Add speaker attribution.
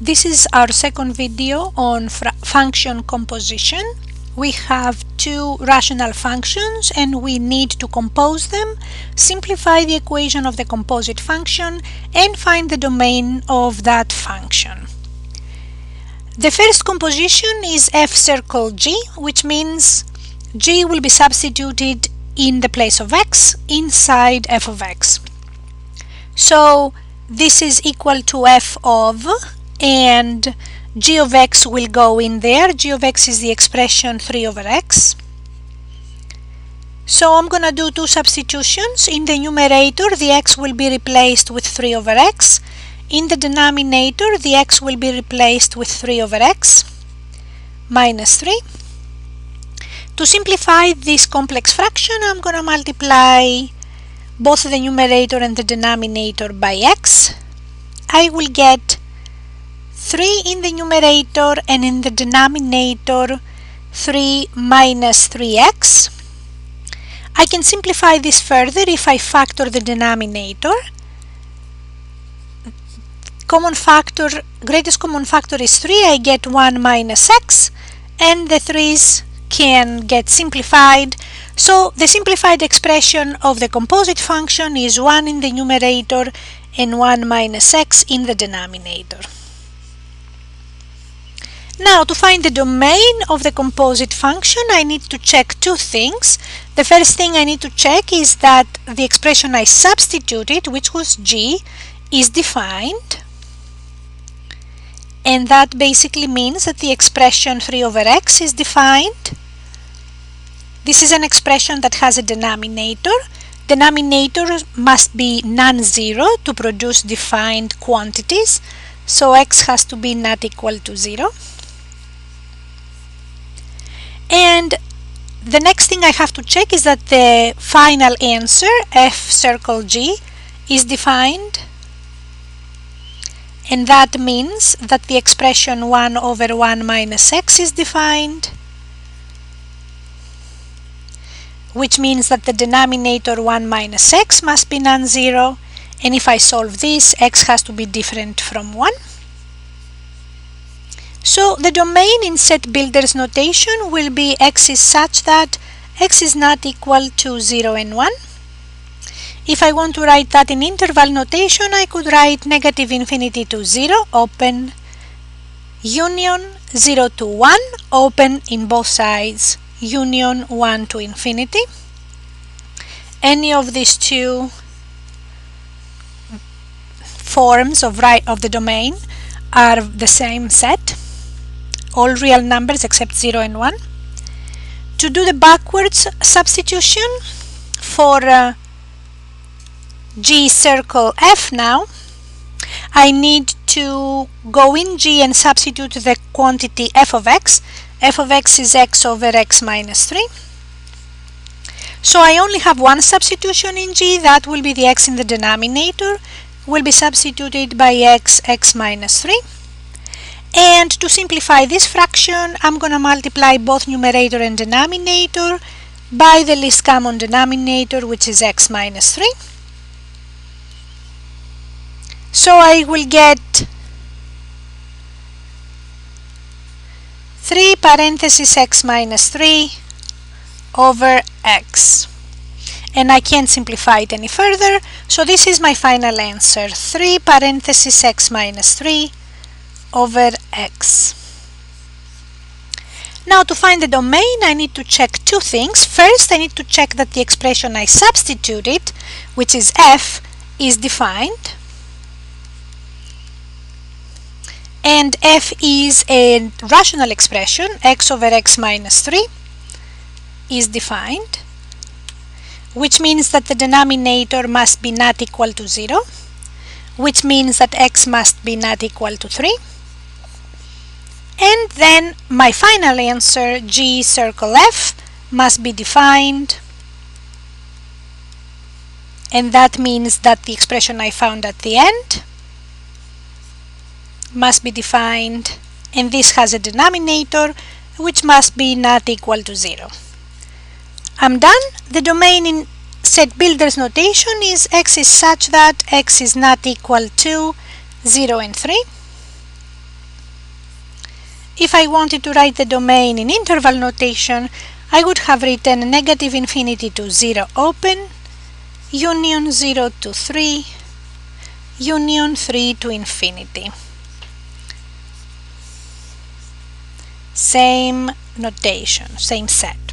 Speaker 1: This is our second video on function composition. We have two rational functions and we need to compose them, simplify the equation of the composite function, and find the domain of that function. The first composition is f circle g, which means g will be substituted in the place of x inside f of x. So this is equal to f of, and g of x will go in there. G of x is the expression 3 over x. So I'm going to do two substitutions. In the numerator, the x will be replaced with 3 over x. In the denominator, the x will be replaced with 3 over x minus 3. To simplify this complex fraction, I'm going to multiply both the numerator and the denominator by x. I will get 3 in the numerator and in the denominator 3 minus 3x. I can simplify this further if I factor the denominator. Greatest common factor is 3. I get 1 minus x, and the 3's can get simplified. So the simplified expression of the composite function is 1 in the numerator and 1 minus x in the denominator. Now, to find the domain of the composite function, I need to check two things. The first thing I need to check is that the expression I substituted, which was g, is defined. And that basically means that the expression 3 over x is defined. This is an expression that has a denominator. Denominator must be non-zero to produce defined quantities. So x has to be not equal to 0. And the next thing I have to check is that the final answer, f circle g, is defined. And that means that the expression 1 over 1 minus x is defined, which means that the denominator 1 minus x must be non-zero, and if I solve this, x has to be different from 1. So the domain in set builder's notation will be x is such that x is not equal to 0 and 1. If I want to write that in interval notation, I could write negative infinity to 0, open, union 0 to 1, open in both sides, union 1 to infinity. Any of these two forms of the domain are the same set, all real numbers except 0 and 1. To do the backwards substitution for g circle f now, I need to go in g and substitute the quantity f of x. F of x is x over x minus 3. So I only have one substitution in g, that will be the x in the denominator, will be substituted by x minus 3. And to simplify this fraction, I'm going to multiply both numerator and denominator by the least common denominator, which is x minus 3. So I will get 3 parenthesis x minus 3 over x. And I can't simplify it any further, so this is my final answer, 3 parenthesis x minus 3 over x. Now, to find the domain, I need to check two things. First, I need to check that the expression I substituted, which is f, is defined. And f is a rational expression, x over x minus 3 is defined, which means that the denominator must be not equal to 0, which means that x must be not equal to 3. And then my final answer, g circle f, must be defined, and that means that the expression I found at the end must be defined, and this has a denominator which must be not equal to 0. I'm done. The domain in set builder's notation is x is such that x is not equal to 0 and 3. If I wanted to write the domain in interval notation, I would have written negative infinity to 0 open, union 0 to 3, union 3 to infinity. Same notation, same set.